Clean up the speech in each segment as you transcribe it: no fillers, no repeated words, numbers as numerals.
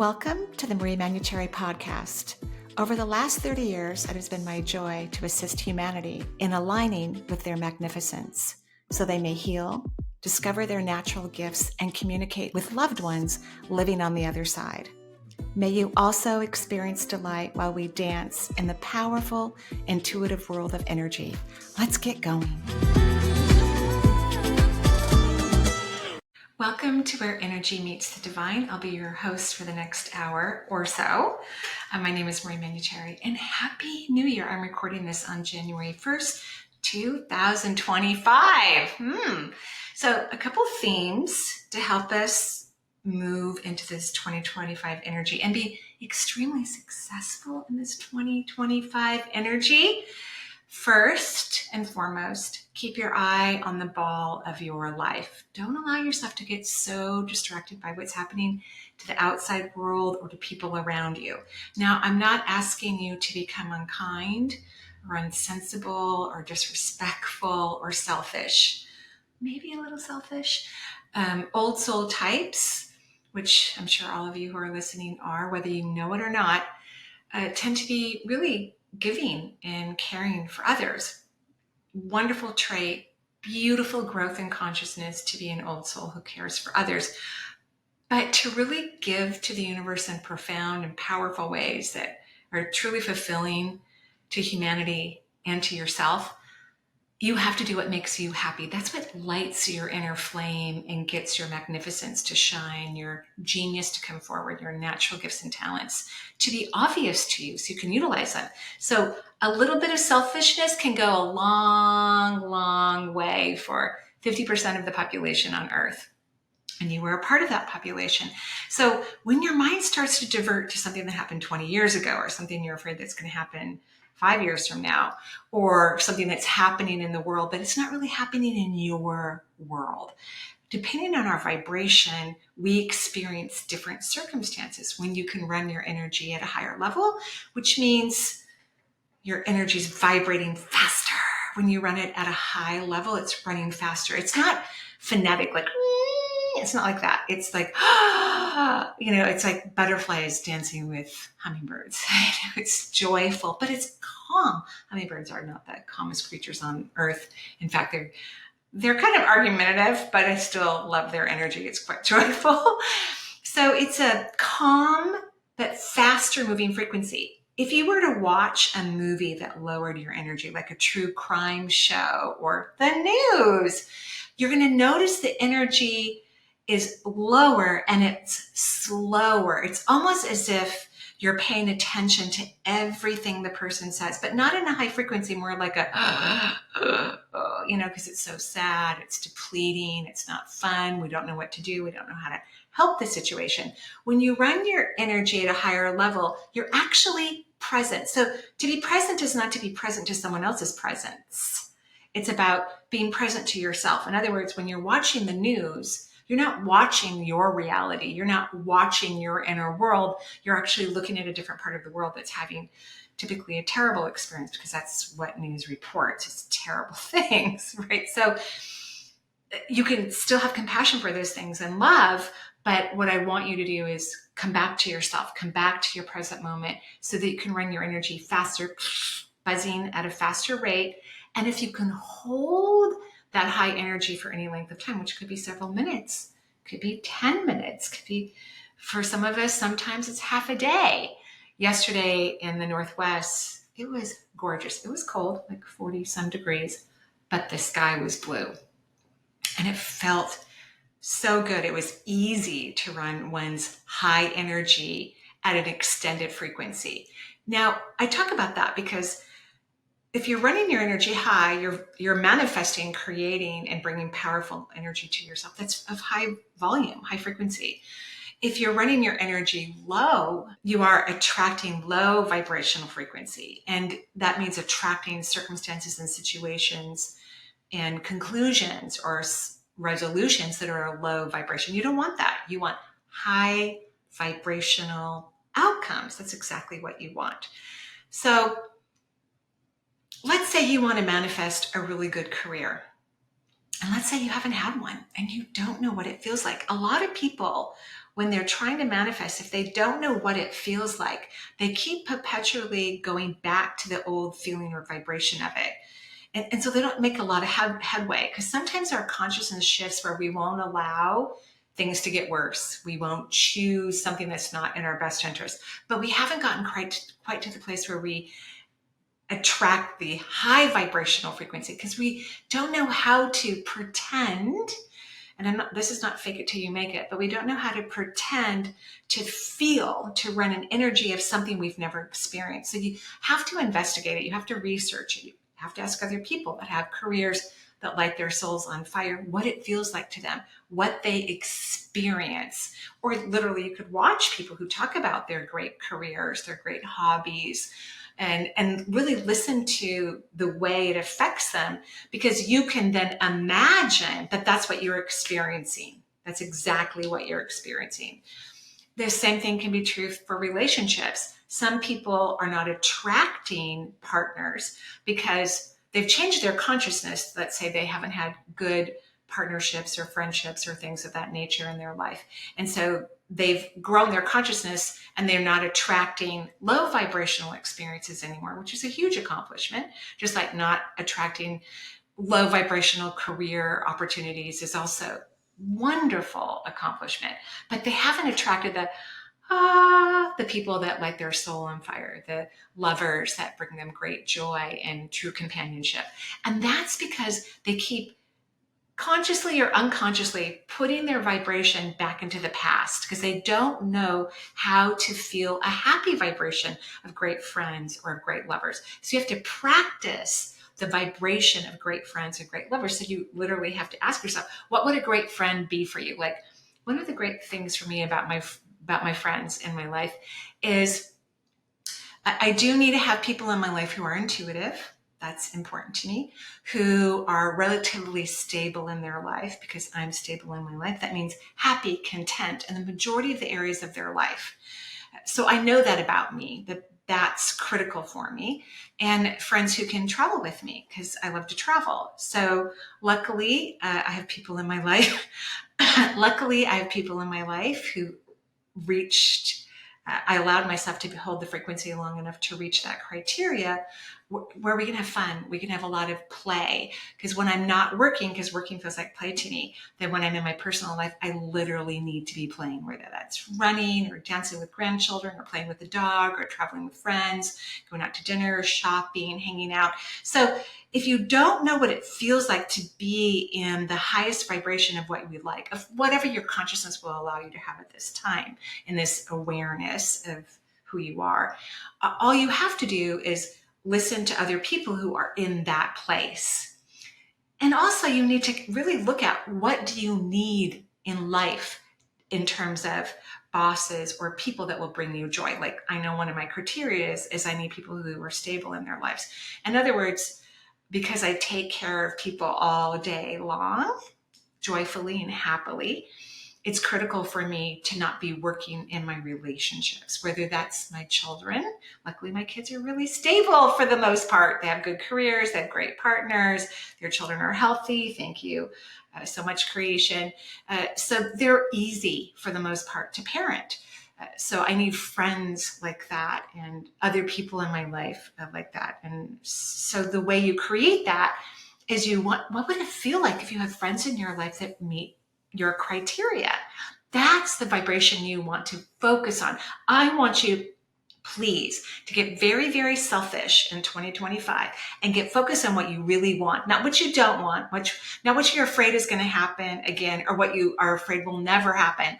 Welcome to the Marie Manuchehri Podcast. Over the last 30 years, it has been my joy to assist humanity in aligning with their magnificence so they may heal, discover their natural gifts, and communicate with loved ones living on the other side. May you also experience delight while we dance in the powerful, intuitive world of energy. Let's get going. Welcome to Where Energy Meets the Divine. I'll be your host for the next hour or so. My name is Marie Manuchehri, and Happy New Year. I'm recording this on January 1st, 2025. So a couple themes to help us move into this 2025 energy and be extremely successful in this 2025 energy. First and foremost, keep your eye on the ball of your life. Don't allow yourself to get so distracted by what's happening to the outside world or to people around you. Now, I'm not asking you to become unkind or insensible or disrespectful or selfish. Maybe a little selfish. Old soul types, which I'm sure all of you who are listening are, whether you know it or not, tend to be really giving and caring for others. Wonderful trait, beautiful growth in consciousness to be an old soul who cares for others. But to really give to the universe in profound and powerful ways that are truly fulfilling to humanity and to yourself, you have to do what makes you happy. That's what lights your inner flame and gets your magnificence to shine, your genius to come forward, your natural gifts and talents to be obvious to you so you can utilize them. So a little bit of selfishness can go a long, long way for 50% of the population on Earth. And you were a part of that population. So when your mind starts to divert to something that happened 20 years ago or something you're afraid that's going to happen 5 years from now, or something that's happening in the world, but it's not really happening in your world. Depending on our vibration, we experience different circumstances when you can run your energy at a higher level, which means your energy is vibrating faster. When you run it at a high level, it's running faster. It's not phonetic, like, it's not like that. It's like, it's like butterflies dancing with hummingbirds. It's joyful, but it's calm. Hummingbirds are not the calmest creatures on Earth. In fact, they're kind of argumentative, but I still love their energy. It's quite joyful. So it's a calm but faster moving frequency. If you were to watch a movie that lowered your energy, like a true crime show or the news, you're going to notice the energy is lower and it's slower. It's almost as if you're paying attention to everything the person says, but not in a high frequency, more like because it's so sad, it's depleting, it's not fun, we don't know what to do, we don't know how to help the situation. When you run your energy at a higher level, you're actually present. So to be present is not to be present to someone else's presence. It's about being present to yourself. In other words, when you're watching the news, you're not watching your reality. You're not watching your inner world. You're actually looking at a different part of the world that's having typically a terrible experience, because that's what news reports. It's terrible things, right? So you can still have compassion for those things and love, but what I want you to do is come back to yourself, come back to your present moment so that you can run your energy faster, buzzing at a faster rate. And if you can hold that high energy for any length of time, which could be several minutes, could be 10 minutes, could be, for some of us, sometimes it's half a day. Yesterday in the Northwest, it was gorgeous. It was cold, like 40 some degrees, but the sky was blue. And it felt so good. It was easy to run one's high energy at an extended frequency. Now, I talk about that because if you're running your energy high, you're manifesting, creating, and bringing powerful energy to yourself. That's of high volume, high frequency. If you're running your energy low, you are attracting low vibrational frequency. And that means attracting circumstances and situations and conclusions or resolutions that are a low vibration. You don't want that. You want high vibrational outcomes. That's exactly what you want. So let's say you want to manifest a really good career. And let's say you haven't had one and you don't know what it feels like. A lot of people when they're trying to manifest, if they don't know what it feels like, they keep perpetually going back to the old feeling or vibration of it. And so they don't make a lot of headway, because sometimes our consciousness shifts where we won't allow things to get worse. We won't choose something that's not in our best interest. But we haven't gotten quite to the place where we attract the high vibrational frequency, because we don't know how to pretend. And this is not fake it till you make it, but we don't know how to pretend to feel, to run an energy of something we've never experienced. So you have to investigate it. You have to research it. You have to ask other people that have careers that light their souls on fire, what it feels like to them, what they experience. Or literally you could watch people who talk about their great careers, their great hobbies, and really listen to the way it affects them, because you can then imagine that that's what you're experiencing. That's exactly what you're experiencing. The same thing can be true for relationships. Some people are not attracting partners because they've changed their consciousness. Let's say they haven't had good partnerships or friendships or things of that nature in their life. And so they've grown their consciousness and they're not attracting low vibrational experiences anymore, which is a huge accomplishment. Just like not attracting low vibrational career opportunities is also wonderful accomplishment. But they haven't attracted the people that light their soul on fire, the lovers that bring them great joy and true companionship. And that's because they keep consciously or unconsciously putting their vibration back into the past, because they don't know how to feel a happy vibration of great friends or of great lovers. So you have to practice the vibration of great friends and great lovers. So you literally have to ask yourself, what would a great friend be for you? Like, one of the great things for me about my friends in my life is I do need to have people in my life who are intuitive. That's important to me, who are relatively stable in their life, because I'm stable in my life. That means happy, content, in the majority of the areas of their life. So I know that about me, that's critical for me. And friends who can travel with me, because I love to travel. So luckily, I have people in my life. Luckily, I have people in my life who reached, I allowed myself to hold the frequency long enough to reach that criteria where we can have fun. We can have a lot of play. Because when I'm not working, because working feels like play to me, then when I'm in my personal life, I literally need to be playing, whether that's running or dancing with grandchildren or playing with the dog or traveling with friends, going out to dinner, shopping, hanging out. So if you don't know what it feels like to be in the highest vibration of what you like, of whatever your consciousness will allow you to have at this time, in this awareness of who you are, all you have to do is listen to other people who are in that place. And also you need to really look at, what do you need in life in terms of bosses or people that will bring you joy? Like, I know one of my criteria is I need people who are stable in their lives. In other words, because I take care of people all day long, joyfully and happily, it's critical for me to not be working in my relationships, whether that's my children. Luckily, my kids are really stable for the most part. They have good careers, they have great partners, their children are healthy. Thank you so much, creation. So they're easy for the most part to parent. So I need friends like that and other people in my life like that. And so the way you create that is what would it feel like if you have friends in your life that meet your criteria? That's the vibration you want to focus on. I want you, please, to get very, very selfish in 2025 and get focused on what you really want, not what you don't want, not what you're afraid is going to happen again, or what you are afraid will never happen.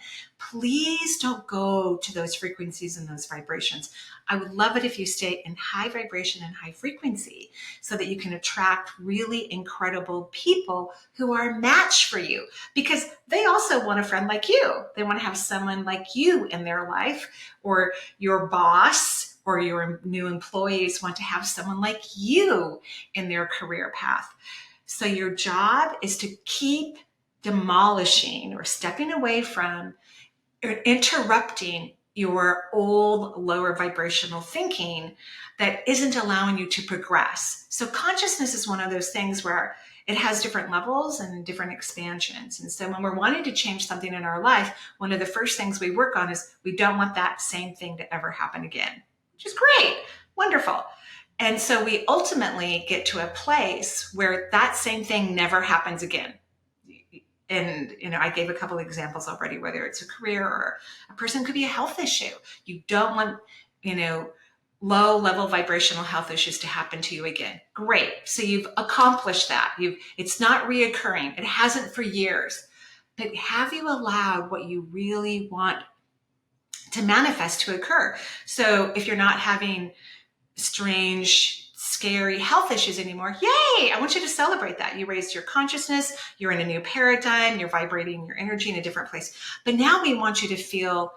Please don't go to those frequencies and those vibrations. I would love it if you stay in high vibration and high frequency, so that you can attract really incredible people who are a match for you, because they also want a friend like you. They want to have someone like you in their life, or your boss or your new employees want to have someone like you in their career path. So your job is to keep demolishing or stepping away from or interrupting your old lower vibrational thinking that isn't allowing you to progress. So consciousness is one of those things where it has different levels and different expansions. And so when we're wanting to change something in our life, one of the first things we work on is we don't want that same thing to ever happen again, which is great, wonderful. And so we ultimately get to a place where that same thing never happens again. And, I gave a couple of examples already, whether it's a career or a person, could be a health issue. You don't want, low level vibrational health issues to happen to you again. Great. So you've accomplished that. It's not reoccurring. It hasn't for years. But have you allowed what you really want to manifest to occur? So if you're not having strange, scary health issues anymore, yay! I want you to celebrate that. You raised your consciousness, you're in a new paradigm, you're vibrating your energy in a different place. But now we want you to feel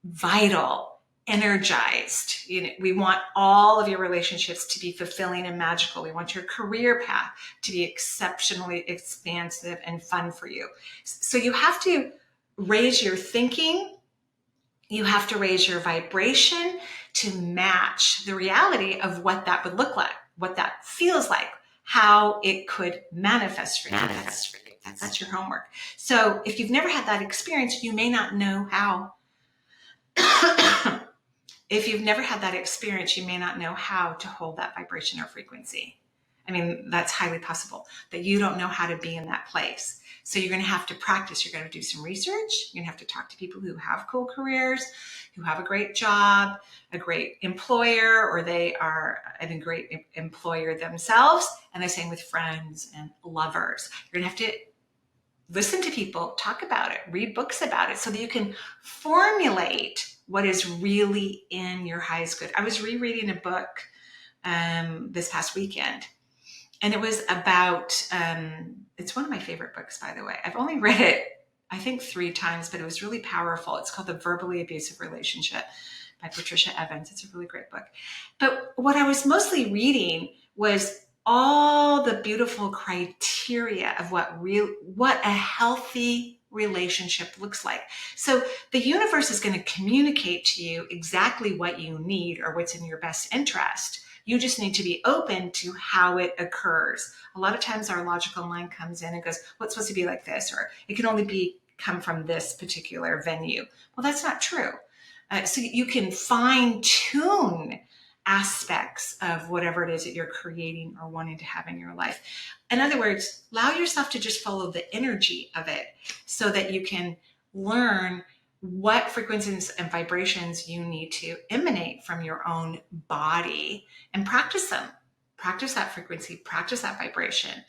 vital, energized. We want all of your relationships to be fulfilling and magical. We want your career path to be exceptionally expansive and fun for you. So you have to raise your thinking. You have to raise your vibration to match the reality of what that would look like, what that feels like, how it could manifest for you. That's your homework. So if you've never had that experience, you may not know how. If you've never had that experience, you may not know how to hold that vibration or frequency. I mean, that's highly possible that you don't know how to be in that place. So you're going to have to practice. You're going to do some research. You're going to have to talk to people who have cool careers, who have a great job, a great employer, or they are a great employer themselves. And they're saying with friends and lovers. You're going to have to listen to people, talk about it, read books about it so that you can formulate what is really in your highest good. I was rereading a book this past weekend. And it was about, it's one of my favorite books, by the way. I've only read it, I think 3 times, but it was really powerful. It's called The Verbally Abusive Relationship by Patricia Evans. It's a really great book. But what I was mostly reading was all the beautiful criteria of what a healthy relationship looks like. So the universe is going to communicate to you exactly what you need or what's in your best interest. You just need to be open to how it occurs. A lot of times our logical mind comes in and goes, well, it's supposed to be like this, or it can only come from this particular venue. Well, that's not true. So you can fine tune aspects of whatever it is that you're creating or wanting to have in your life. In other words, allow yourself to just follow the energy of it so that you can learn what frequencies and vibrations you need to emanate from your own body and practice them. Practice that frequency, practice that vibration.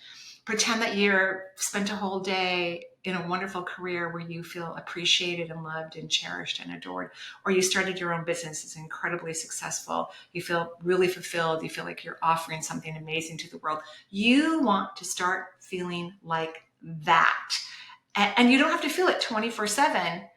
Pretend that you're spent a whole day in a wonderful career where you feel appreciated and loved and cherished and adored, or you started your own business, it's incredibly successful. You feel really fulfilled. You feel like you're offering something amazing to the world. You want to start feeling like that. And you don't have to feel it 24/7.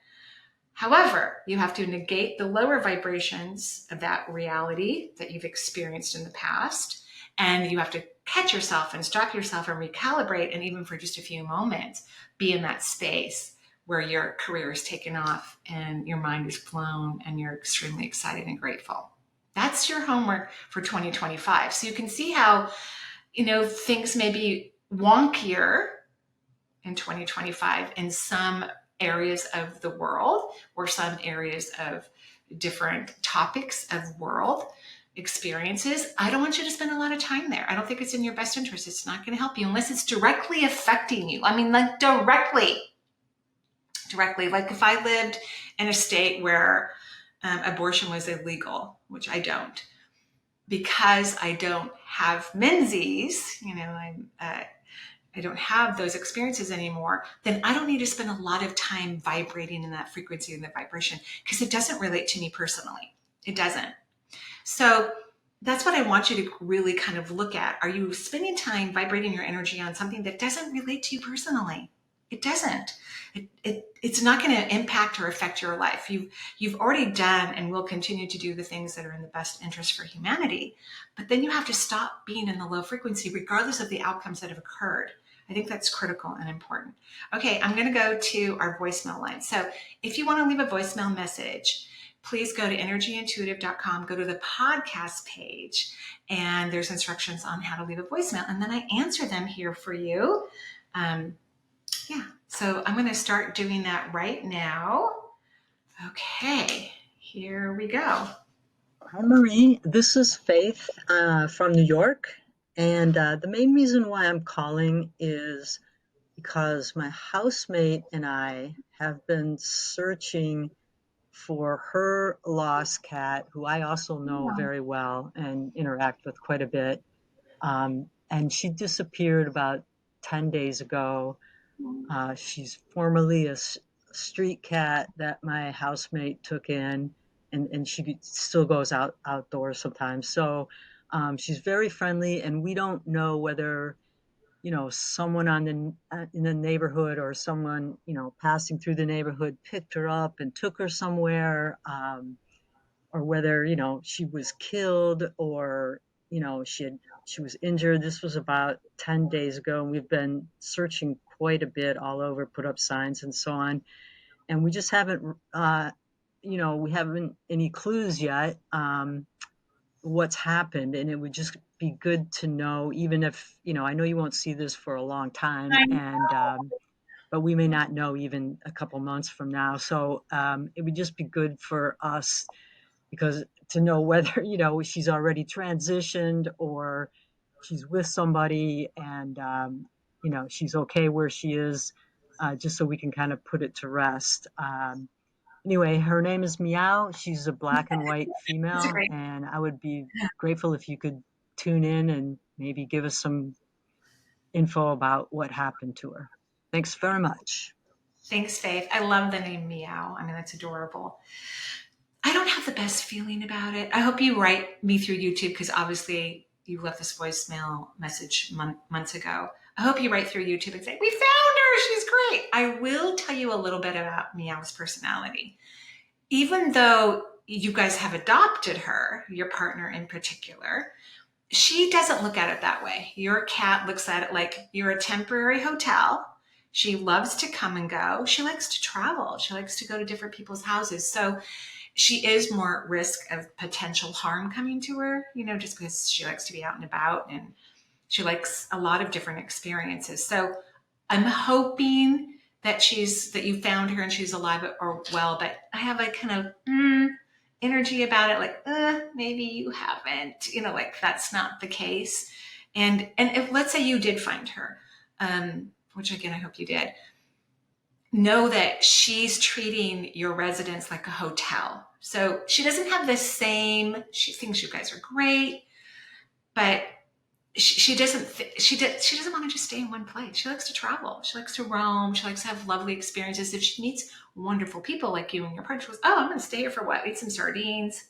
However, you have to negate the lower vibrations of that reality that you've experienced in the past. And you have to catch yourself and stop yourself and recalibrate. And even for just a few moments, be in that space where your career is taken off and your mind is blown and you're extremely excited and grateful. That's your homework for 2025. So you can see how, things may be wonkier in 2025 in some areas of the world or some areas of different topics of world experiences. I don't want you to spend a lot of time there. I don't think it's in your best interest. It's not going to help you unless it's directly affecting you. I mean, like directly. Like if I lived in a state where abortion was illegal, which I don't, because I don't have menses, I don't have those experiences anymore, then I don't need to spend a lot of time vibrating in that frequency and the vibration because it doesn't relate to me personally. It doesn't. So that's what I want you to really kind of look at. Are you spending time vibrating your energy on something that doesn't relate to you personally? It doesn't. It's not going to impact or affect your life. You've already done and will continue to do the things that are in the best interest for humanity. But then you have to stop being in the low frequency regardless of the outcomes that have occurred. I think that's critical and important. Okay, I'm going to go to our voicemail line. So if you want to leave a voicemail message, please go to energyintuitive.com, go to the podcast page, and there's instructions on how to leave a voicemail. And then I answer them here for you. So I'm going to start doing that right now. Okay, here we go. Hi, Marie. This is Faith from New York. And the main reason why I'm calling is because my housemate and I have been searching for her lost cat, who I also know very well and interact with quite a bit. And she disappeared about 10 days ago. She's formerly a street cat that my housemate took in, and she still goes outdoors sometimes. So she's very friendly, and we don't know whether someone in the neighborhood or someone passing through the neighborhood picked her up and took her somewhere, or whether she was killed or she was injured. This was about 10 days ago, and we've been searching quite a bit all over, put up signs and so on, and we just haven't we haven't any clues yet what's happened. And it would just be good to know, even if I know you won't see this for a long time, and but we may not know even a couple months from now. So it would just be good for us, because to know whether she's already transitioned or she's with somebody, and she's okay where she is, just so we can kind of put it to rest. Anyway, her name is Meow. She's a black and white female, and I would be grateful if you could tune in and maybe give us some info about what happened to her. Thanks very much. Thanks, Faith. I love the name Meow. I mean, that's adorable. I don't have the best feeling about it. I hope you write me through YouTube, because obviously you left this voicemail message months ago. I hope you write through YouTube and say, we found her, she's great. I will tell you a little bit about Meow's personality. Even though you guys have adopted her, your partner in particular, she doesn't look at it that way. Your cat looks at it like you're a temporary hotel. She loves to come and go. She likes to travel. She likes to go to different people's houses. So she is more at risk of potential harm coming to her, just because she likes to be out and about, and she likes a lot of different experiences. So I'm hoping that you found her and she's alive or well, but I have a kind of energy about it, like maybe you haven't, like that's not the case. And if, let's say you did find her, which again I hope you did, know that she's treating your residence like a hotel. So she doesn't have the same, she thinks you guys are great, but she doesn't want to just stay in one place. She likes to travel. She likes to roam. She likes to have lovely experiences. If she meets wonderful people like you and your partner, she goes, I'm going to stay here for what? Eat some sardines,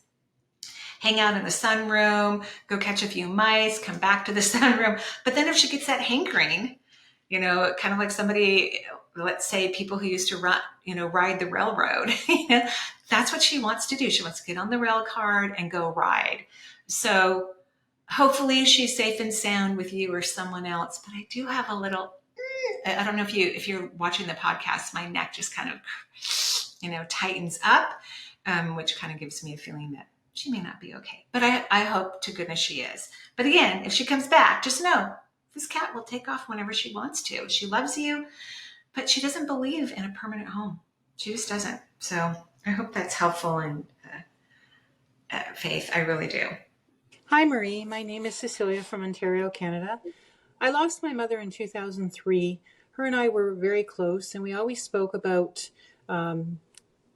hang out in the sunroom, go catch a few mice, come back to the sunroom. But then if she gets that hankering, kind of like somebody, let's say people who used to ride the railroad, that's what she wants to do. She wants to get on the rail car and go ride. So hopefully she's safe and sound with you or someone else. But I do have a little, I don't know if you're watching the podcast, my neck just kind of, tightens up, which kind of gives me a feeling that she may not be okay. But I hope to goodness she is. But again, if she comes back, just know this cat will take off whenever she wants to. She loves you, but she doesn't believe in a permanent home. She just doesn't. So I hope that's helpful, and Faith, I really do. Hi, Marie. My name is Cecilia from Ontario, Canada. I lost my mother in 2003. Her and I were very close, and we always spoke about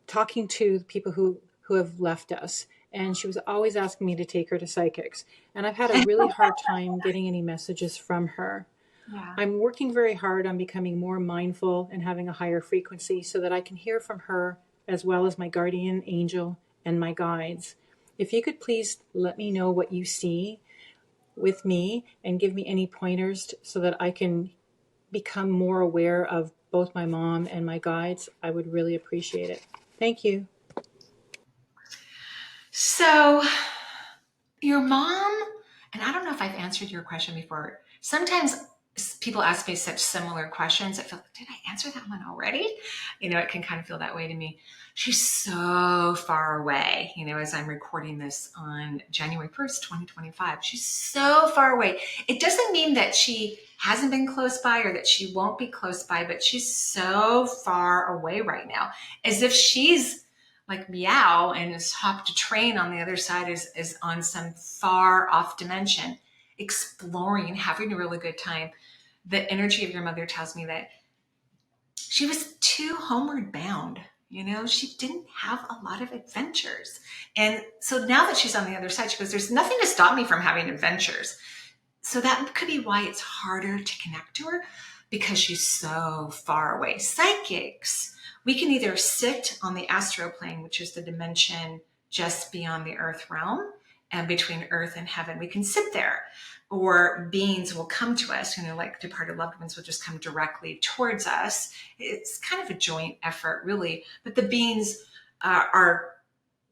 talking to people who have left us. And she was always asking me to take her to psychics. And I've had a really hard time getting any messages from her. Yeah. I'm working very hard on becoming more mindful and having a higher frequency so that I can hear from her as well as my guardian angel and my guides. If you could please let me know what you see with me and give me any pointers so that I can become more aware of both my mom and my guides, I would really appreciate it. Thank you. So your mom, and I don't know if I've answered your question before, sometimes people ask me such similar questions, I feel like, did I answer that one already? It can kind of feel that way to me. She's so far away, as I'm recording this on January 1st, 2025. She's so far away. It doesn't mean that she hasn't been close by or that she won't be close by, but she's so far away right now, as if she's like Meow and has hopped a train on the other side, is on some far off dimension, exploring, having a really good time. The energy of your mother tells me that she was too homeward bound. She didn't have a lot of adventures. And so now that she's on the other side, she goes, there's nothing to stop me from having adventures. So that could be why it's harder to connect to her, because she's so far away. Psychics, we can either sit on the astral plane, which is the dimension just beyond the earth realm and between earth and heaven. We can sit there, or beings will come to us, like departed loved ones will just come directly towards us. It's kind of a joint effort, really, but the beings are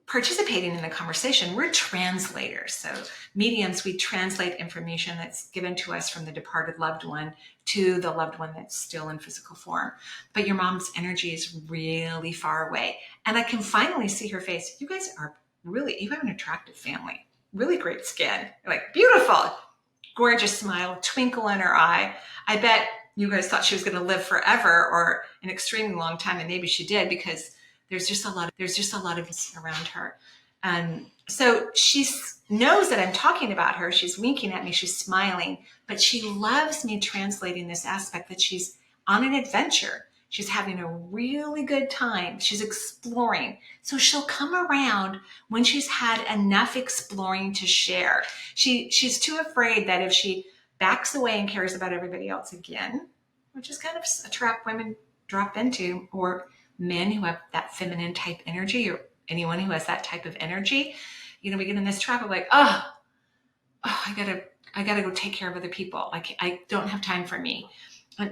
participating in the conversation. We're translators. So mediums, we translate information that's given to us from the departed loved one to the loved one that's still in physical form. But your mom's energy is really far away. And I can finally see her face. You guys are you have an attractive family, really great skin, like beautiful, gorgeous smile, twinkle in her eye. I bet you guys thought she was going to live forever or an extremely long time, and maybe she did, because there's just a lot of around her. So she knows that I'm talking about her. She's winking at me. She's smiling, but she loves me translating this aspect that she's on an adventure. She's having a really good time. She's exploring. So she'll come around when she's had enough exploring to share. She's too afraid that if she backs away and cares about everybody else again, which is kind of a trap women drop into, or men who have that feminine type energy, or anyone who has that type of energy, we get in this trap of like, I gotta go take care of other people. I don't have time for me.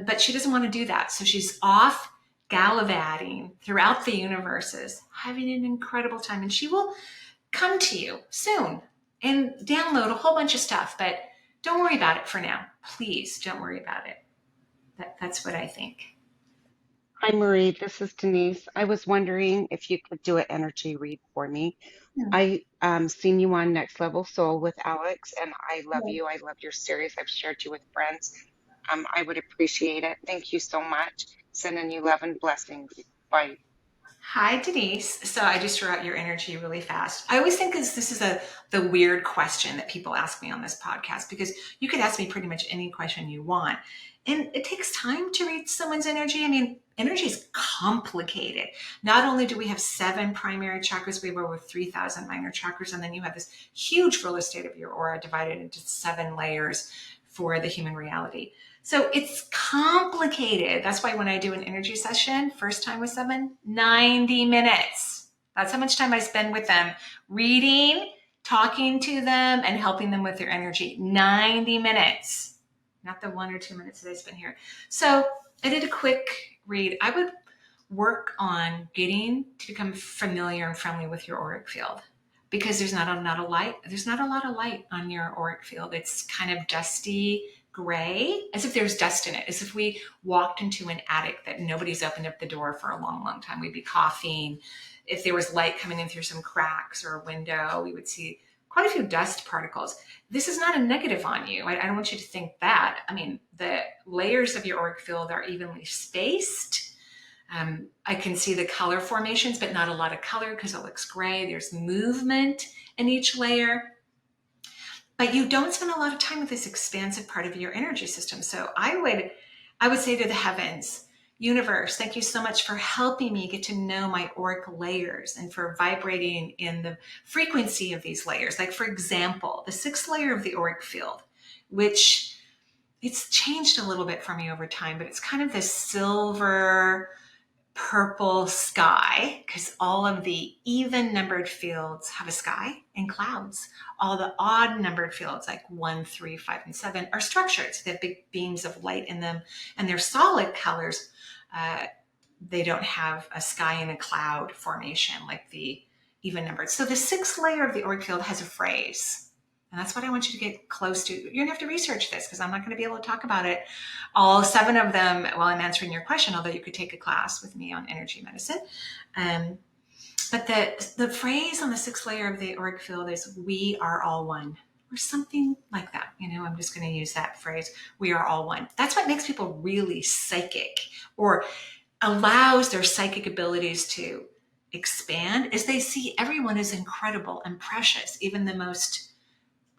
But she doesn't want to do that. So she's off gallivanting throughout the universes, having an incredible time. And she will come to you soon and download a whole bunch of stuff. But don't worry about it for now. Please don't worry about it. That's what I think. Hi, Marie. This is Denise. I was wondering if you could do an energy read for me. I seen you on Next Level Soul with Alex, and I love you. I love your series. I've shared you with friends. I would appreciate it. Thank you so much. Sending you love and blessings. Bye. Hi, Denise. So I just threw out your energy really fast. I always think this is the weird question that people ask me on this podcast, because you could ask me pretty much any question you want. And it takes time to read someone's energy. I mean, energy is complicated. Not only do we have 7 primary chakras, we have over 3,000 minor chakras, and then you have this huge real estate of your aura divided into 7 layers for the human reality. So it's complicated. That's why when I do an energy session, first time with someone, 90 minutes. That's how much time I spend with them, reading, talking to them, and helping them with their energy. 90 minutes, not the 1 or 2 minutes that I spent here. So I did a quick read. I would work on getting to become familiar and friendly with your auric field, because there's not a lot of light on your auric field. It's kind of dusty, gray, as if there's dust in it, as if we walked into an attic that nobody's opened up the door for a long, long time. We'd be coughing. If there was light coming in through some cracks or a window, we would see quite a few dust particles. This is not a negative on you. I don't want you to think that. I mean, the layers of your auric field are evenly spaced. I can see the color formations, but not a lot of color because it looks gray. There's movement in each layer. But you don't spend a lot of time with this expansive part of your energy system. So I would say to the heavens, universe, thank you so much for helping me get to know my auric layers and for vibrating in the frequency of these layers. Like, for example, the 6th layer of the auric field, which it's changed a little bit for me over time, but it's kind of this silver purple sky, because all of the even numbered fields have a sky and clouds. All the odd numbered fields, like 1, 3, 5, and 7, are structured. So they have big beams of light in them, and they're solid colors. They don't have a sky and a cloud formation like the even numbered. So the 6th layer of the auric field has a phrase. And that's what I want you to get close to. You're going to have to research this because I'm not going to be able to talk about it, all 7 of them, while I'm answering your question, although you could take a class with me on energy medicine. But the phrase on the 6th layer of the auric field is, we are all one, or something like that. I'm just going to use that phrase, we are all one. That's what makes people really psychic, or allows their psychic abilities to expand, is they see everyone as incredible and precious, even the most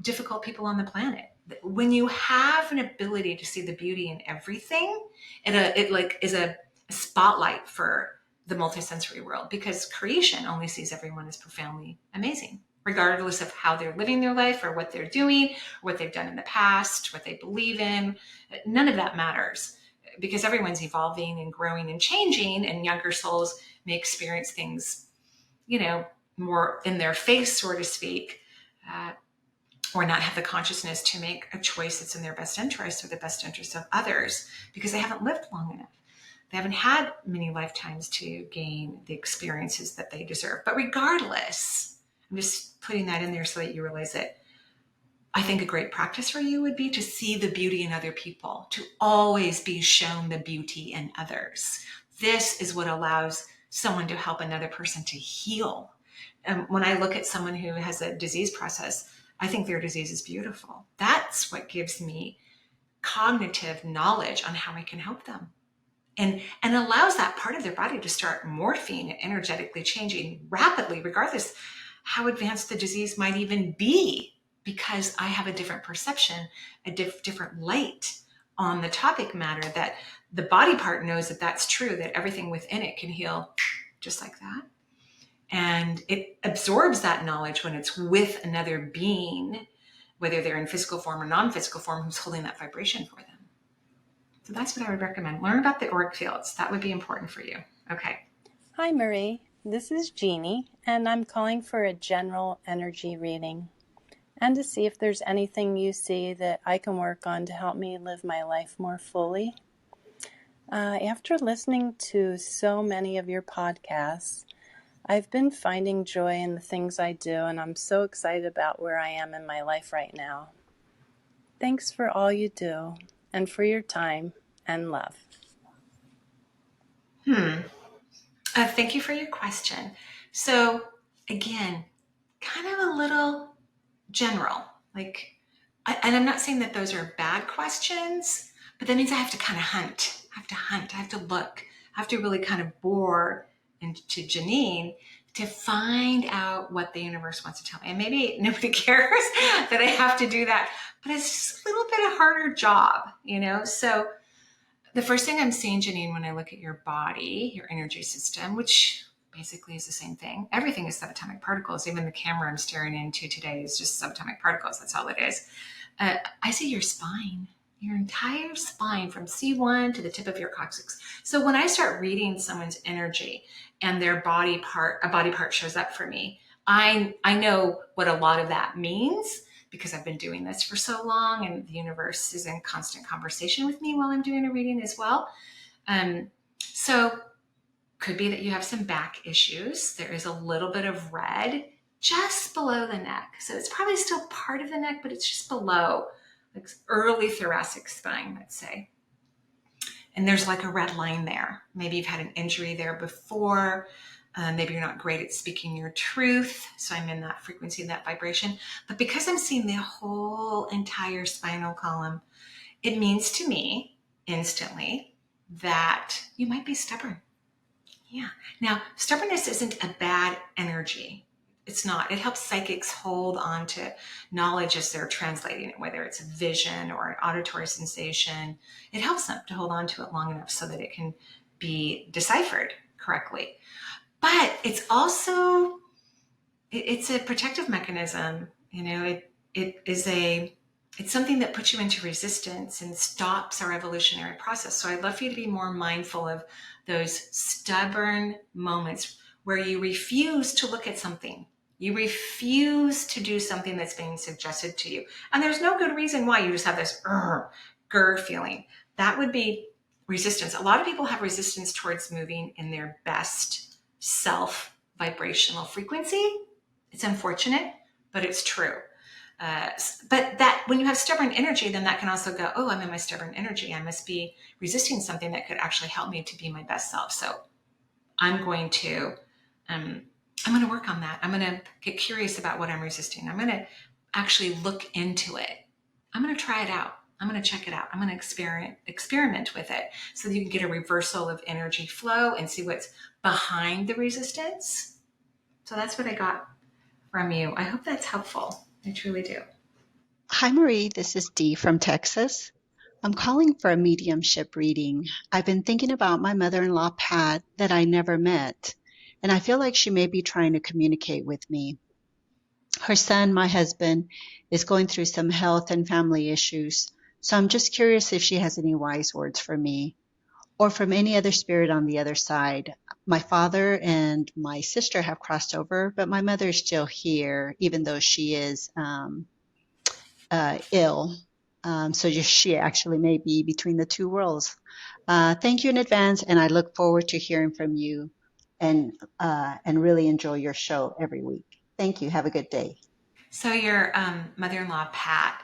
difficult people on the planet. When you have an ability to see the beauty in everything, it like is a spotlight for the multisensory world, because creation only sees everyone as profoundly amazing, regardless of how they're living their life or what they're doing, or what they've done in the past, what they believe in. None of that matters, because everyone's evolving and growing and changing, and younger souls may experience things, more in their face, so to speak, or not have the consciousness to make a choice that's in their best interest or the best interest of others, because they haven't lived long enough. They haven't had many lifetimes to gain the experiences that they deserve. But regardless, I'm just putting that in there so that you realize that I think a great practice for you would be to see the beauty in other people, to always be shown the beauty in others. This is what allows someone to help another person to heal. And when I look at someone who has a disease process, I think their disease is beautiful. That's what gives me cognitive knowledge on how I can help them. And allows that part of their body to start morphing and energetically changing rapidly, regardless how advanced the disease might even be, because I have a different perception, a different light on the topic matter, that the body part knows that that's true, that everything within it can heal just like that. And it absorbs that knowledge when it's with another being, whether they're in physical form or non-physical form, who's holding that vibration for them. So that's what I would recommend. Learn about the auric fields. That would be important for you. Okay. Hi, Marie. This is Jeannie, and I'm calling for a general energy reading and to see if there's anything you see that I can work on to help me live my life more fully. After listening to so many of your podcasts, I've been finding joy in the things I do, and I'm so excited about where I am in my life right now. Thanks for all you do, and for your time and love. Thank you for your question. So again, kind of a little general, and I'm not saying that those are bad questions, but that means I have to kind of hunt. I have to look. I have to really kind of bore into Jeanine to find out what the universe wants to tell me. And maybe nobody cares that I have to do that, but it's just a little bit a harder job, So the first thing I'm seeing, Jeanine, when I look at your body, your energy system, which basically is the same thing. Everything is subatomic particles. Even the camera I'm staring into today is just subatomic particles. That's all it is. I see your spine, your entire spine from C1 to the tip of your coccyx. So when I start reading someone's energy and their a body part shows up for me, I know what a lot of that means, because I've been doing this for so long, and the universe is in constant conversation with me while I'm doing a reading as well. So could be that you have some back issues. There is a little bit of red just below the neck. So it's probably still part of the neck, but it's just below, like early thoracic spine, let's say. And there's like a red line there. Maybe you've had an injury there before. Maybe you're not great at speaking your truth. So I'm in that frequency, that vibration. But because I'm seeing the whole entire spinal column, it means to me instantly that you might be stubborn. Yeah. Now, stubbornness isn't a bad energy. It's not. It helps psychics hold on to knowledge as they're translating it, whether it's a vision or an auditory sensation. It helps them to hold on to it long enough so that it can be deciphered correctly. But it's also, it's a protective mechanism. It's something that puts you into resistance and stops our evolutionary process. So I'd love for you to be more mindful of those stubborn moments where you refuse to look at something. You refuse to do something that's being suggested to you. And there's no good reason why. You just have this grr feeling. That would be resistance. A lot of people have resistance towards moving in their best self vibrational frequency. It's unfortunate, but it's true. But that when you have stubborn energy, then that can also go, oh, I'm in my stubborn energy. I must be resisting something that could actually help me to be my best self. So I'm going to work on that. I'm going to get curious about what I'm resisting. I'm going to actually look into it. I'm going to try it out. I'm going to check it out. I'm going to experiment with it so that you can get a reversal of energy flow and see what's behind the resistance. So that's what I got from you. I hope that's helpful. I truly do. Hi, Marie. This is Dee from Texas. I'm calling for a mediumship reading. I've been thinking about my mother-in-law, Pat, that I never met, and I feel like she may be trying to communicate with me. Her son, my husband, is going through some health and family issues, so I'm just curious if she has any wise words for me or from any other spirit on the other side. My father and my sister have crossed over, but my mother is still here, even though she is ill. So she actually may be between the two worlds. Thank you in advance, and I look forward to hearing from you and really enjoy your show every week. Thank you. Have a good day. So your mother-in-law, Pat,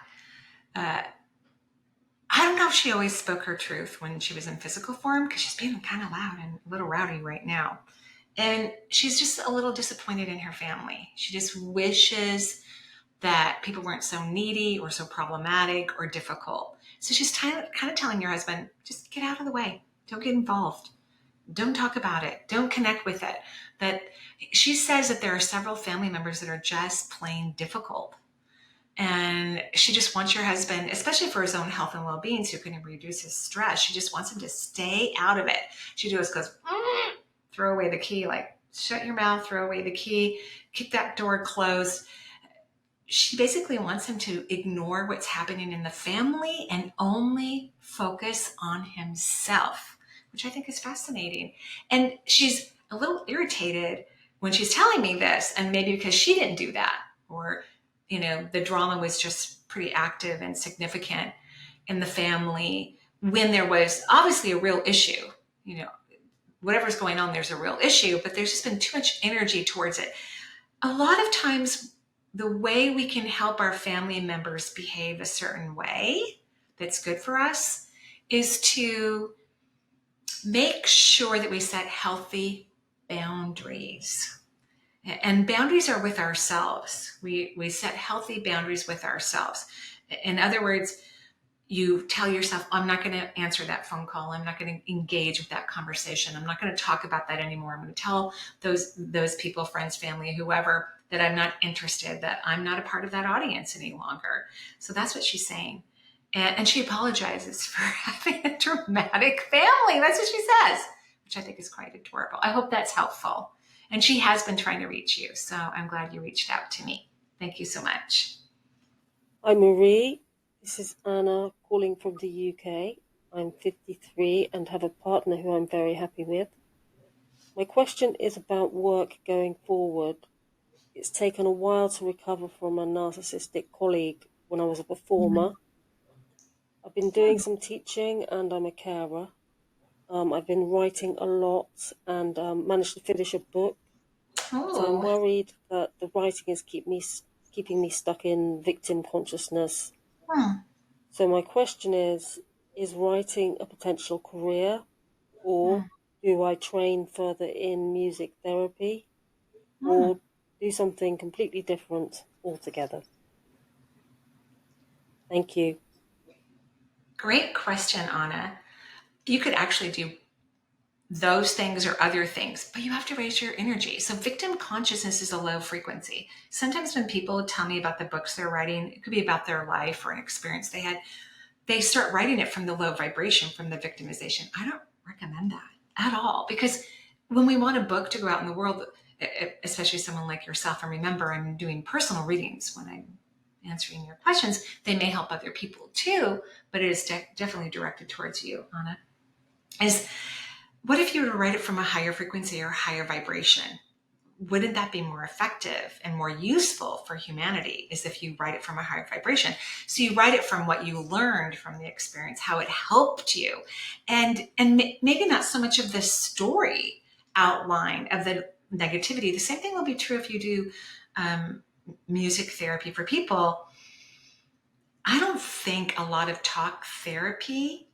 I don't know if she always spoke her truth when she was in physical form, because she's being kind of loud and a little rowdy right now. And she's just a little disappointed in her family. She just wishes that people weren't so needy or so problematic or difficult. So she's kind of telling your husband, just get out of the way. Don't get involved. Don't talk about it. Don't connect with it. That she says that there are several family members that are just plain difficult. And she just wants your husband, especially for his own health and well-being, so he can reduce his stress. She just wants him to stay out of it. She just goes, throw away the key, like shut your mouth, throw away the key, keep that door closed. She basically wants him to ignore what's happening in the family and only focus on himself, which I think is fascinating. And she's a little irritated when she's telling me this, and maybe because she didn't do that, or the drama was just pretty active and significant in the family when there was obviously a real issue. Whatever's going on, there's a real issue, but there's just been too much energy towards it. A lot of times, the way we can help our family members behave a certain way that's good for us is to make sure that we set healthy boundaries. And boundaries are with ourselves. We set healthy boundaries with ourselves. In other words, you tell yourself, I'm not going to answer that phone call. I'm not going to engage with that conversation. I'm not going to talk about that anymore. I'm going to tell those people, friends, family, whoever, that I'm not interested, that I'm not a part of that audience any longer. So that's what she's saying. And she apologizes for having a dramatic family. That's what she says, which I think is quite adorable. I hope that's helpful. And she has been trying to reach you. So I'm glad you reached out to me. Thank you so much. Hi, Marie. This is Anna calling from the UK. I'm 53 and have a partner who I'm very happy with. My question is about work going forward. It's taken a while to recover from a narcissistic colleague when I was a performer. I've been doing some teaching and I'm a carer. I've been writing a lot and managed to finish a book. So I'm worried that the writing is keeping me stuck in victim consciousness. So my question is writing a potential career, or do I train further in music therapy, or do something completely different altogether? Thank you. Great question, Anna. You could actually do those things or other things, but you have to raise your energy. So victim consciousness is a low frequency. Sometimes when people tell me about the books they're writing, it could be about their life or an experience they had, they start writing it from the low vibration, from the victimization. I don't recommend that at all, because when we want a book to go out in the world, especially someone like yourself, and remember, I'm doing personal readings when I'm answering your questions, they may help other people too, but it is definitely directed towards you, Anna. What if you were to write it from a higher frequency or higher vibration? Wouldn't that be more effective and more useful for humanity, is if you write it from a higher vibration? So you write it from what you learned from the experience, how it helped you, and maybe not so much of the story outline of the negativity. The same thing will be true if you do music therapy for people. I don't think a lot of talk therapy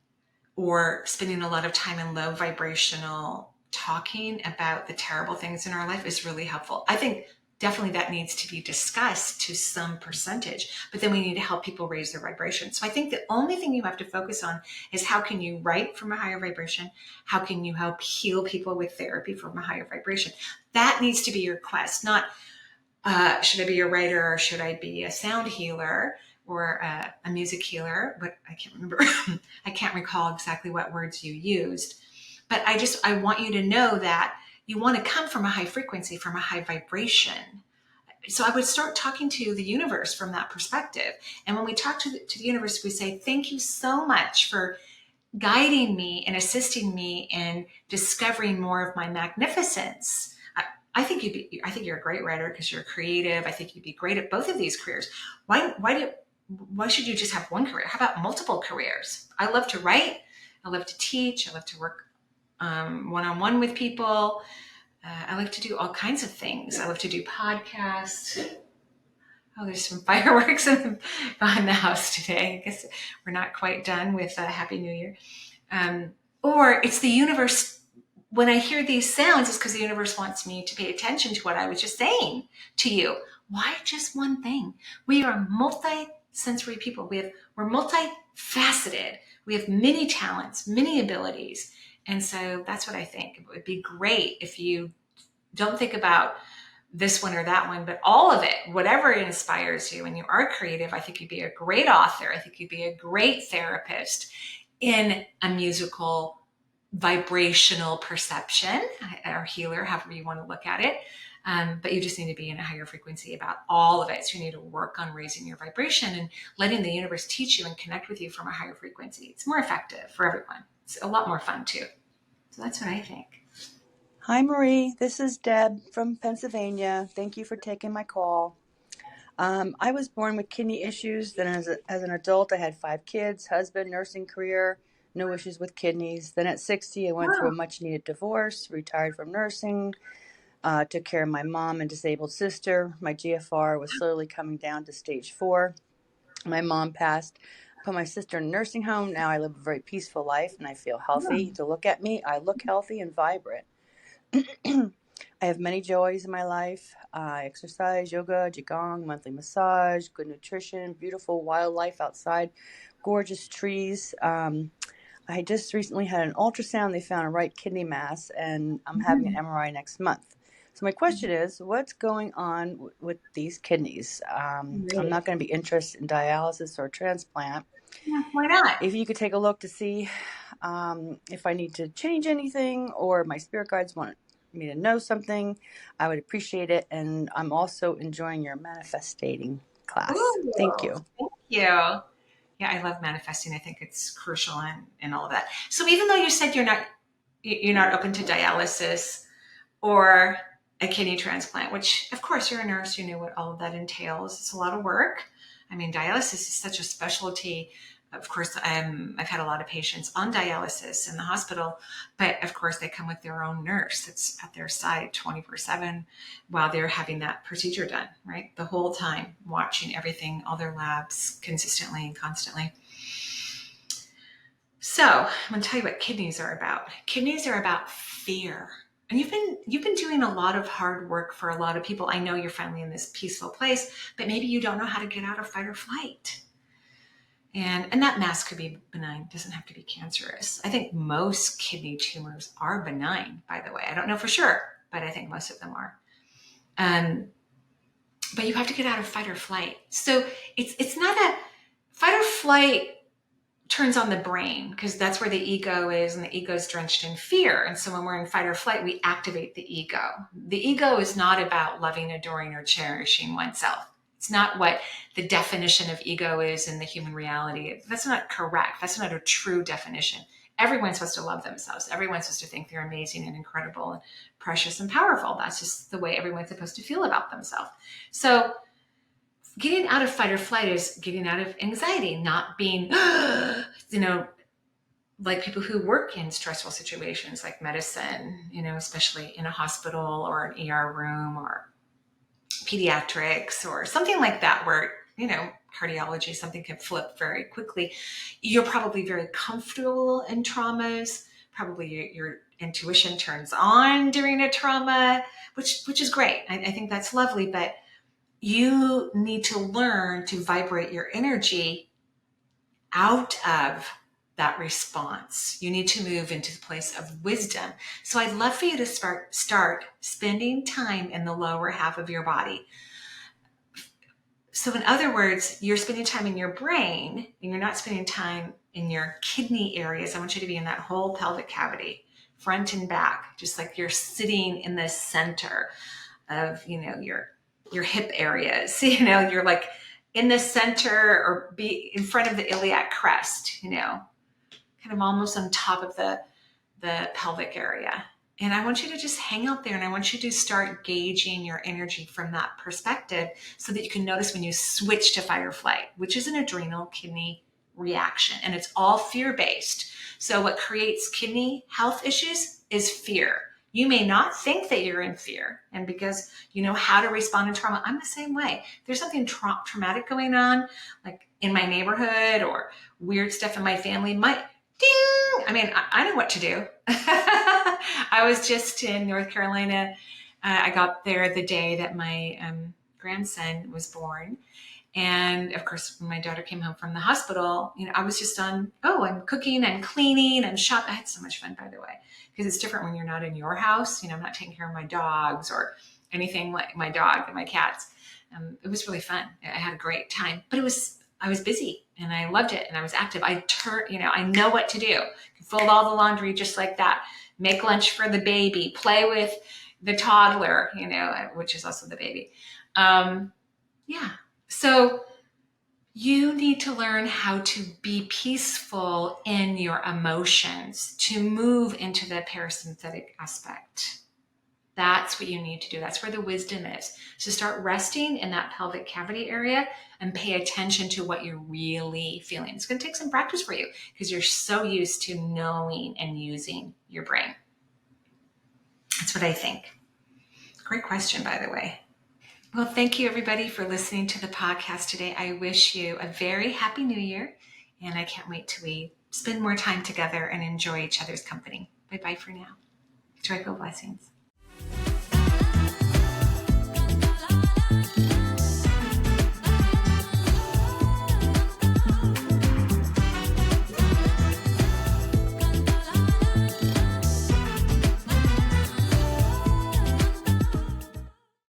or spending a lot of time in low vibrational talking about the terrible things in our life is really helpful. I think definitely that needs to be discussed to some percentage, but then we need to help people raise their vibration. So I think the only thing you have to focus on is how can you write from a higher vibration? How can you help heal people with therapy from a higher vibration? That needs to be your quest, not should I be a writer or should I be a sound healer or a music healer? But I can't remember. I can't recall exactly what words you used. But I want you to know that you want to come from a high frequency, from a high vibration. So I would start talking to the universe from that perspective. And when we talk to the universe, we say, thank you so much for guiding me and assisting me in discovering more of my magnificence. I think you're a great writer because you're creative. I think you'd be great at both of these careers. Why should you just have one career? How about multiple careers? I love to write. I love to teach. I love to work one-on-one with people. I like to do all kinds of things. I love to do podcasts. Oh, there's some fireworks behind the house today. I guess we're not quite done with Happy New Year. Or it's the universe. When I hear these sounds, it's because the universe wants me to pay attention to what I was just saying to you. Why just one thing? We are multi-sensory people. We're multifaceted. We have many talents, many abilities. And so that's what I think. It would be great if you don't think about this one or that one, but all of it, whatever inspires you. And you are creative. I think you'd be a great author. I think you'd be a great therapist in a musical vibrational perception or healer, however you want to look at it. But you just need to be in a higher frequency about all of it. So you need to work on raising your vibration and letting the universe teach you and connect with you from a higher frequency. It's more effective for everyone. It's a lot more fun too. So that's what I think. Hi, Marie. This is Deb from Pennsylvania. Thank you for taking my call. I was born with kidney issues. Then as an adult, I had 5 kids, husband, nursing career, no issues with kidneys. Then at 60, I went through a much needed divorce, retired from nursing, took care of my mom and disabled sister. My GFR was slowly coming down to stage 4. My mom passed. Put my sister in a nursing home. Now I live a very peaceful life and I feel healthy. To look at me, I look healthy and vibrant. I have many joys in my life. I exercise, yoga, qigong, monthly massage, good nutrition, beautiful wildlife outside, gorgeous trees. I just recently had an ultrasound. They found a right kidney mass, and I'm having an MRI next month. So my question is, what's going on with these kidneys? I'm not going to be interested in dialysis or transplant. Yeah, why not? If you could take a look to see if I need to change anything or my spirit guides want me to know something, I would appreciate it. And I'm also enjoying your manifestating class. Ooh, thank you. Thank you. Yeah, I love manifesting. I think it's crucial and all of that. So even though you said you're not open to dialysis or a kidney transplant, which of course you're a nurse, you know what all of that entails. It's a lot of work. I mean, dialysis is such a specialty. Of course, I've had a lot of patients on dialysis in the hospital, but of course they come with their own nurse that's at their side 24/7 while they're having that procedure done, right? The whole time, watching everything, all their labs consistently and constantly. So I'm going to tell you what kidneys are about. Kidneys are about fear. And you've been doing a lot of hard work for a lot of people. I know you're finally in this peaceful place, but maybe you don't know how to get out of fight or flight. And that mass could be benign, doesn't have to be cancerous. I think most kidney tumors are benign, by the way. I don't know for sure, but I think most of them are. But you have to get out of fight or flight. So it's not a fight or flight turns on the brain because that's where the ego is, and the ego is drenched in fear. And so when we're in fight or flight, we activate the ego. The ego is not about loving, adoring, or cherishing oneself. It's not what the definition of ego is in the human reality. That's not correct. That's not a true definition. Everyone's supposed to love themselves. Everyone's supposed to think they're amazing and incredible and precious and powerful. That's just the way everyone's supposed to feel about themselves. So getting out of fight or flight is getting out of anxiety, not being, like people who work in stressful situations like medicine, especially in a hospital or an ER room or pediatrics or something like that, where, cardiology, something can flip very quickly. You're probably very comfortable in traumas. Probably your intuition turns on during a trauma, which is great. I think that's lovely, but you need to learn to vibrate your energy out of that response. You need to move into the place of wisdom. So I'd love for you to start spending time in the lower half of your body. So in other words, you're spending time in your brain and you're not spending time in your kidney areas. I want you to be in that whole pelvic cavity, front and back, just like you're sitting in the center of, your hip areas. You're like in the center or be in front of the iliac crest, kind of almost on top of the pelvic area. And I want you to just hang out there, and I want you to start gauging your energy from that perspective so that you can notice when you switch to fight or flight, which is an adrenal kidney reaction, and it's all fear-based. So what creates kidney health issues is fear. You may not think that you're in fear, and because you know how to respond in trauma, I'm the same way. If there's something traumatic going on, like in my neighborhood or weird stuff in my family, ding! I know what to do. I was just in North Carolina. I got there the day that my grandson was born. And of course, when my daughter came home from the hospital, I was just I'm cooking, I'm cleaning, I'm shopping. I had so much fun, by the way, because it's different when you're not in your house. I'm not taking care of my dogs or anything like my dog and my cats. It was really fun. I had a great time, but I was busy and I loved it and I was active. I know what to do. Fold all the laundry just like that. Make lunch for the baby. Play with the toddler, which is also the baby. So you need to learn how to be peaceful in your emotions to move into the parasympathetic aspect. That's what you need to do. That's where the wisdom is. So start resting in that pelvic cavity area and pay attention to what you're really feeling. It's going to take some practice for you because you're so used to knowing and using your brain. That's what I think. Great question, by the way. Well, thank you everybody for listening to the podcast today. I wish you a very happy new year, and I can't wait till we spend more time together and enjoy each other's company. Bye-bye for now. Joyful blessings.